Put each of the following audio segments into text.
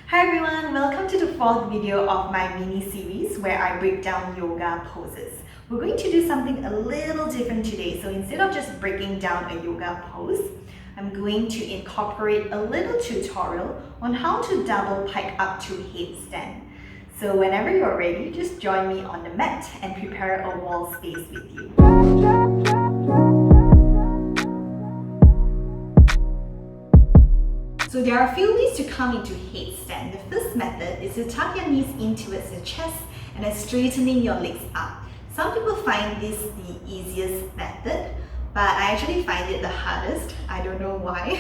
Hi everyone, welcome to the fourth video of my mini series where I break down yoga poses. We're going to do something a little different today. So instead of just breaking down a yoga pose, I'm going to incorporate a little tutorial on how to double pike up to headstand. So whenever you're ready, just join me on the mat and prepare a wall space with you. So there are a few ways to come into headstand. The first method is to tuck your knees in towards your chest and then straightening your legs up. Some people find this the easiest method, but I actually find it the hardest. I don't know why.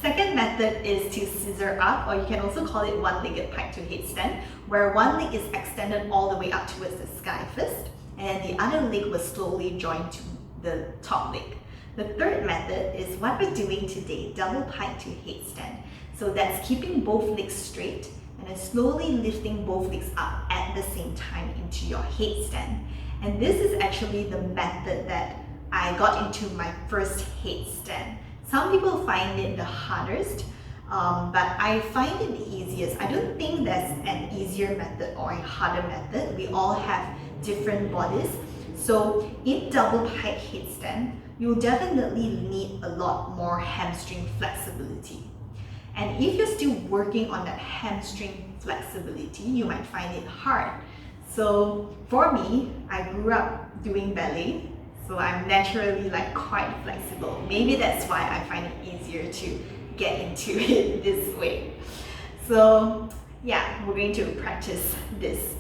Second method is to scissor up, or you can also call it one-legged pike to headstand, where one leg is extended all the way up towards the sky first, and the other leg will slowly join to the top leg. The third method is what we're doing today, double pike to headstand. So that's keeping both legs straight and then slowly lifting both legs up at the same time into your headstand. And this is actually the method that I got into my first headstand. Some people find it the hardest, but I find it the easiest. I don't think there's an easier method or a harder method. We all have different bodies. So in double pike headstand, you'll definitely need a lot more hamstring flexibility. And if you're still working on that hamstring flexibility, you might find it hard. So for me, I grew up doing ballet, so I'm naturally quite flexible. Maybe that's why I find it easier to get into it this way. So yeah, we're going to practice this.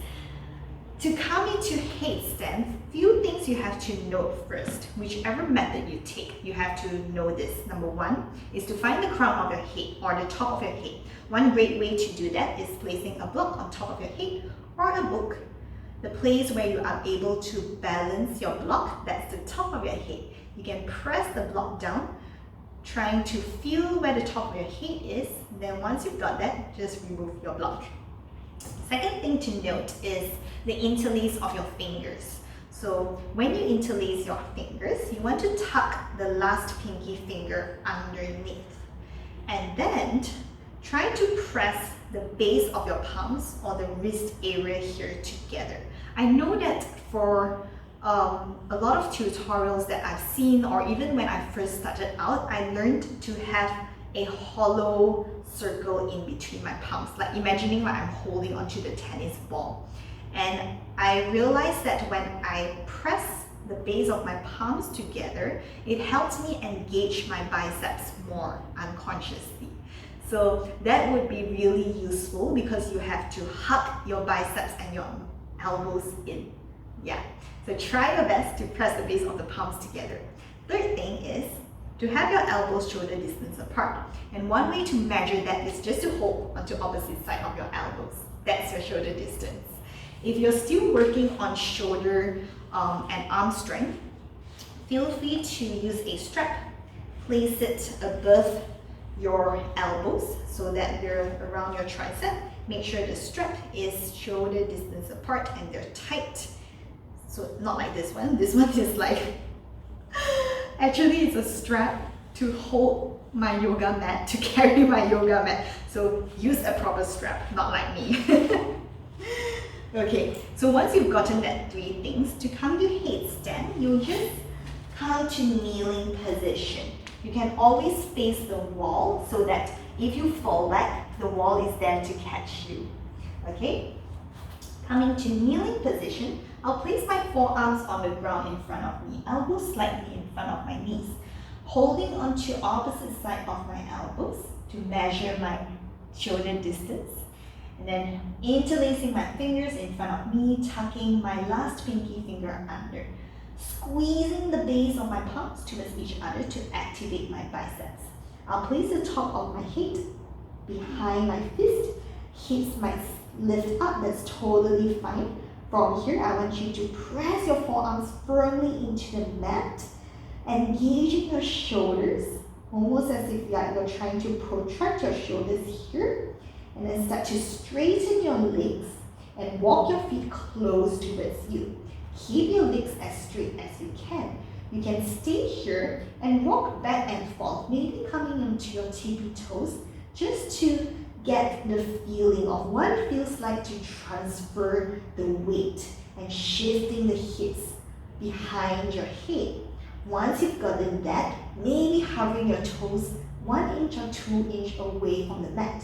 To come into headstand, few things you have to note first. Whichever method you take, you have to know this. Number one is to find the crown of your head or the top of your head. One great way to do that is placing a block on top of your head or a book. The place where you are able to balance your block, that's the top of your head. You can press the block down, trying to feel where the top of your head is. Then once you've got that, just remove your block. Second thing to note is the interlace of your fingers. So when you interlace your fingers, you want to tuck the last pinky finger underneath. And then try to press the base of your palms or the wrist area here together. I know that for a lot of tutorials that I've seen, or even when I first started out, I learned to have a hollow circle in between my palms, like imagining like I'm holding onto the tennis ball. And I realized that when I press the base of my palms together, it helps me engage my biceps more unconsciously. So that would be really useful because you have to hug your biceps and your elbows in. Yeah, so try your best to press the base of the palms together. Third thing is to have your elbows shoulder distance apart. And one way to measure that is just to hold onto opposite side of your elbows. That's your shoulder distance. If you're still working on shoulder and arm strength, feel free to use a strap. Place it above your elbows so that they're around your tricep. Make sure the strap is shoulder distance apart and they're tight. So not like this one. This one is like actually, it's a strap to hold my yoga mat, to carry my yoga mat. So use a proper strap, not like me. Okay, so once you've gotten that three things, to come to headstand, you'll just come to kneeling position. You can always face the wall so that if you fall back, the wall is there to catch you. Okay? Coming to kneeling position, I'll place my forearms on the ground in front of me, elbows slightly in front of my knees, holding onto opposite side of my elbows to measure my shoulder distance, and then interlacing my fingers in front of me, tucking my last pinky finger under, squeezing the base of my palms towards each other to activate my biceps. I'll place the top of my head behind my fist, hips might lift up, that's totally fine. From here, I want you to press your forearms firmly into the mat, engaging your shoulders, almost as if you're trying to protract your shoulders here, and then start to straighten your legs and walk your feet close towards you. Keep your legs as straight as you can. You can stay here and walk back and forth, maybe coming onto your tippy toes, just to get the feeling of what it feels like to transfer the weight and shifting the hips behind your head. Once you've gotten that, maybe hovering your toes 1 inch or 2 inches away from the mat.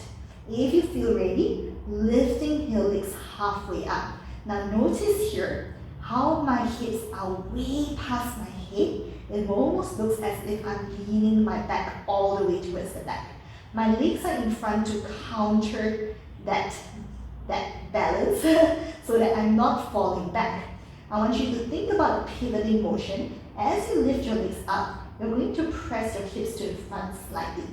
If you feel ready, lifting your legs halfway up. Now notice here how my hips are way past my head. It almost looks as if I'm leaning my back all the way towards the back. My legs are in front to counter that balance so that I'm not falling back. I want you to think about a pivoting motion. As you lift your legs up, you're going to press your hips to the front slightly.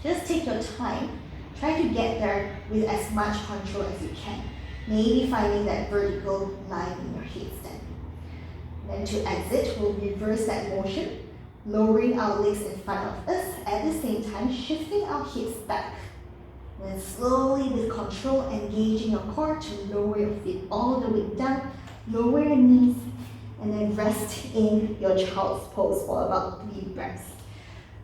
Just take your time. Try to get there with as much control as you can. Maybe finding that vertical line in your headstand. Then to exit, we'll reverse that motion, lowering our legs in front of us, at the same time shifting our hips back. Then slowly with control, engaging your core to lower your feet all the way down, lower your knees, and then rest in your child's pose for about 3 breaths.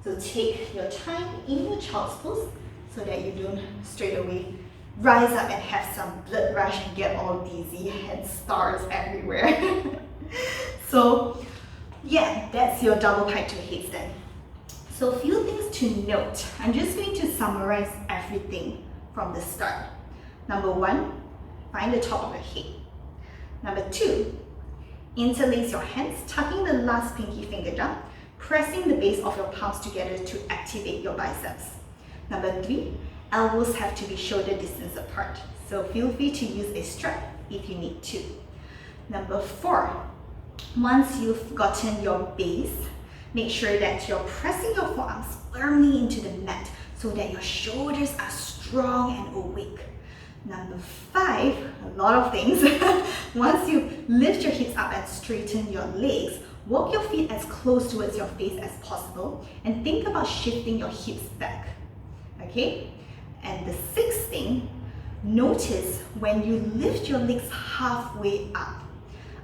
So take your time in your child's pose so that you don't straight away rise up and have some blood rush and get all dizzy and stars everywhere. So yeah, that's your double pike to headstand. So a few things to note. I'm just going to summarize everything from the start. Number 1, find the top of your head. Number 2, interlace your hands, tucking the last pinky finger down, pressing the base of your palms together to activate your biceps. Number 3, elbows have to be shoulder distance apart, so feel free to use a strap if you need to. Number 4, once you've gotten your base, make sure that you're pressing your forearms firmly into the mat so that your shoulders are strong and awake. Number 5, a lot of things. Once you lift your hips up and straighten your legs, walk your feet as close towards your face as possible and think about shifting your hips back. Okay? And the 6th thing, notice when you lift your legs halfway up.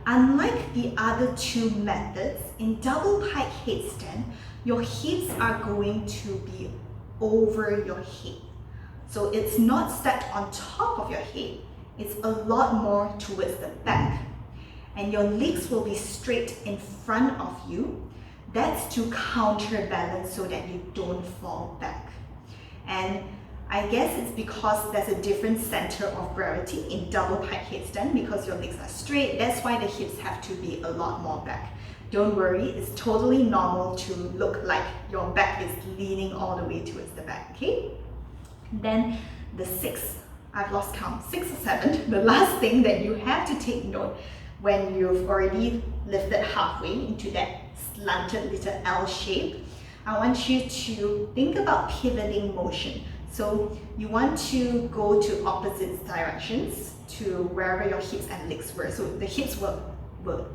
Unlike the other 2 methods, in double pike headstand, your hips are going to be over your head. So it's not stacked on top of your head, it's a lot more towards the back. And your legs will be straight in front of you. That's to counterbalance so that you don't fall back. And I guess it's because there's a different center of gravity in double pike headstand because your legs are straight. That's why the hips have to be a lot more back. Don't worry, it's totally normal to look like your back is leaning all the way towards the back, okay? Then the 6th, I've lost count, 6 or 7, the last thing that you have to take note when you've already lifted halfway into that slanted little L shape, I want you to think about pivoting motion. So you want to go to opposite directions to wherever your hips and legs were. So the hips were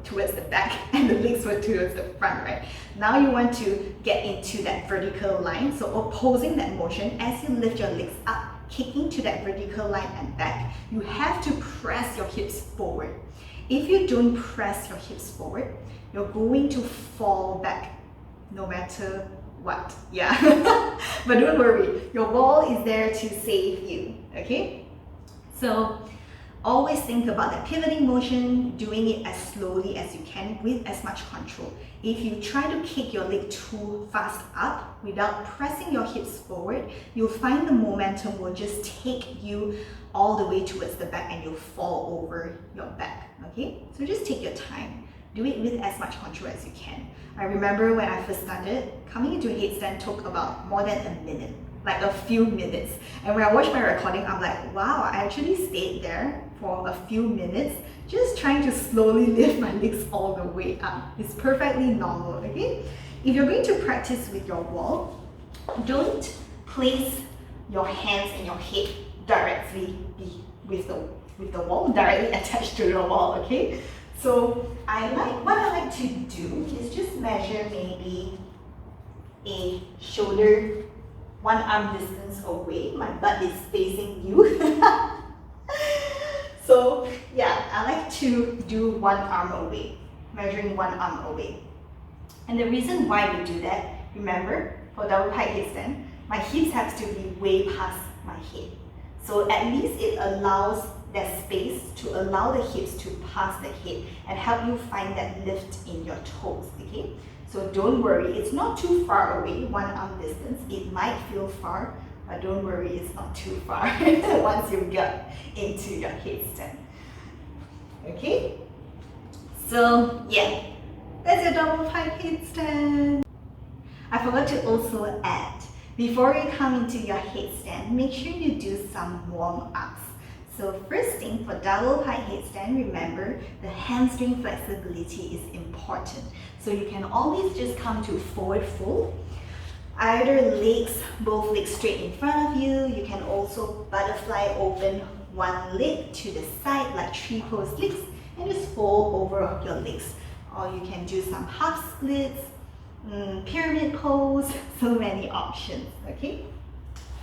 towards the back and the legs were towards the front, right? Now you want to get into that vertical line. So opposing that motion, as you lift your legs up, kicking to that vertical line and back, you have to press your hips forward. If you don't press your hips forward, you're going to fall back no matter what. Yeah. But don't worry, your wall is there to save you, okay? So always think about that pivoting motion, doing it as slowly as you can with as much control. If you try to kick your leg too fast up without pressing your hips forward, you'll find the momentum will just take you all the way towards the back and you'll fall over your back, okay? So just take your time. Do it with as much control as you can. I remember when I first started, coming into a headstand took about more than a minute, like a few minutes. And when I watched my recording, I'm like, wow, I actually stayed there for a few minutes just trying to slowly lift my legs all the way up. It's perfectly normal, okay? If you're going to practice with your wall, don't place your hands and your head directly with the wall, directly attached to the wall, okay? So what I like to do is just measure maybe a shoulder, 1 arm distance away. My butt is facing you. So yeah, I like to do 1 arm away, measuring 1 arm away. And the reason why we do that, remember, for double pike headstand, my hips have to be way past my head. So at least it allows that space to allow the hips to pass the head and help you find that lift in your toes, okay? So don't worry, it's not too far away, one arm distance. It might feel far, but don't worry, it's not too far once you get into your headstand. Okay? So yeah, that's your double pike headstand. I forgot to also add, before you come into your headstand, make sure you do some warm-ups. So first thing, for double pike headstand, remember the hamstring flexibility is important. So you can always just come to forward fold, either legs, both legs straight in front of you. You can also butterfly open one leg to the side like tree-pose legs and just fold over your legs. Or you can do some half splits, pyramid pose, so many options, okay?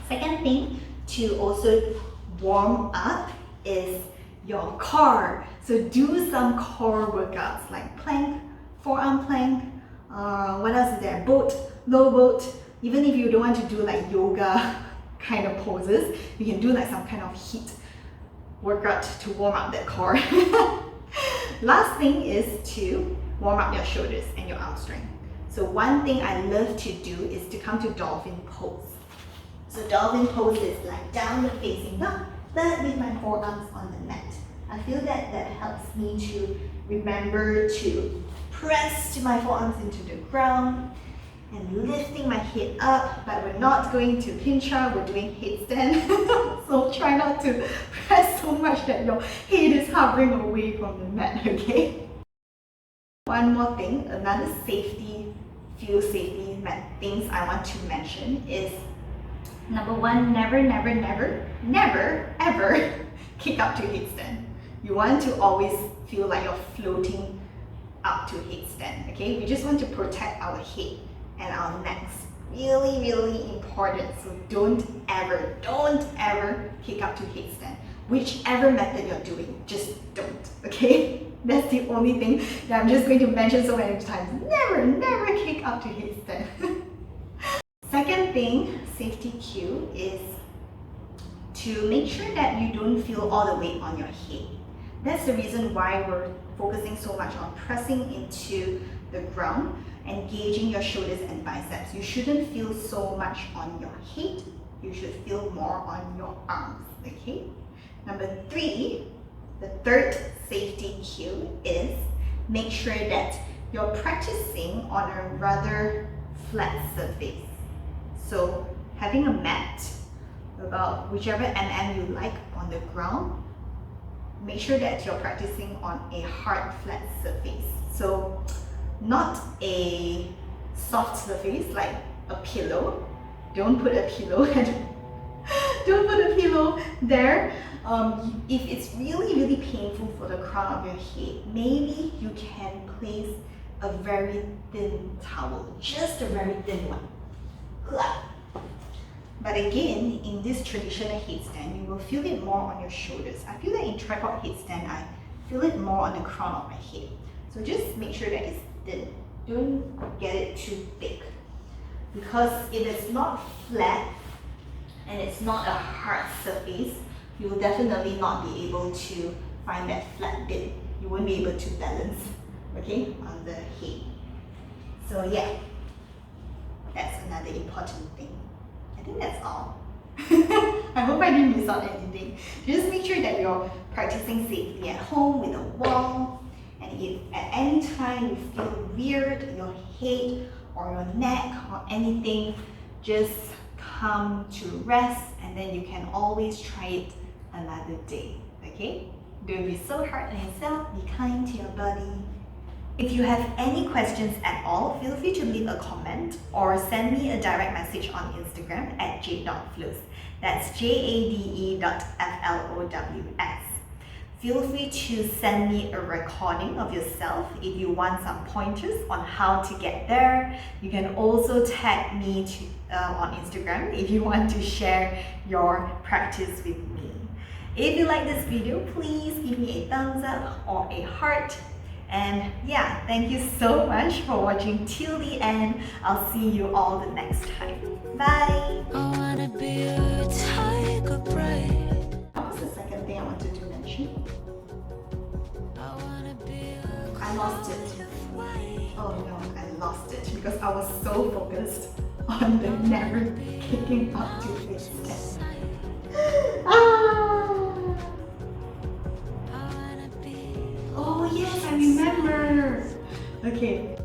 Second thing to also warm up is your core. So do some core workouts like plank, forearm plank, what else is there? Boat, low boat. Even if you don't want to do like yoga kind of poses, you can do like some kind of HIIT workout to warm up that core. Last thing is to warm up your shoulders and your arm strength. So one thing I love to do is to come to dolphin pose. So dolphin pose is like downward facing dog, but with my forearms on the mat. I feel that helps me to remember to press my forearms into the ground and lifting my head up, but we're not going to pincha, we're doing headstand. So try not to press so much that your head is hovering away from the mat, okay? One more thing, another few safety things I want to mention is number one, never ever kick up to headstand. You want to always feel like you're floating up to headstand, okay? We just want to protect our head and our necks. Really, really important. So don't ever kick up to headstand. Whichever method you're doing, just don't, okay? That's the only thing that I'm just going to mention so many times. Never kick up to headstand. Second thing, safety cue, is to make sure that you don't feel all the weight on your head. That's the reason why we're focusing so much on pressing into the ground, engaging your shoulders and biceps. You shouldn't feel so much on your head. You should feel more on your arms, okay? Number three, the third safety cue is make sure that you're practicing on a rather flat surface. So having a mat, about whichever you like on the ground, make sure that you're practicing on a hard flat surface. So not a soft surface like a pillow. Don't put a pillow there. If it's really painful for the crown of your head, maybe you can place a very thin towel, just a very thin one. But again, in this traditional headstand, you will feel it more on your shoulders. I feel that in tripod headstand, I feel it more on the crown of my head. So just make sure that it's thin. Don't get it too thick. Because if it's not flat and it's not a hard surface, you will definitely not be able to find that flat bit. You won't be able to balance, okay, on the head. So yeah, that's another important thing. I think that's all. I hope I didn't miss out anything. Just make sure that you're practicing safely at home with a wall. And if at any time you feel weird in your head or your neck or anything, just come to rest, and then you can always try it another day, okay? Don't be so hard on yourself, be kind to your body. If you have any questions at all, feel free to leave a comment or send me a direct message on Instagram at jade.flows. That's jade.flows. Feel free to send me a recording of yourself if you want some pointers on how to get there. You can also tag me on Instagram if you want to share your practice with me. If you like this video, please give me a thumbs up or a heart. And yeah, thank you so much for watching till the end. I'll see you all the next time. Bye! I wanna be your type. take a break. What was the second thing I wanted to mention? I lost it. Oh no, I lost it because I was so focused on the never kicking up to headstand. Ah! Oh yes, I remember. Okay,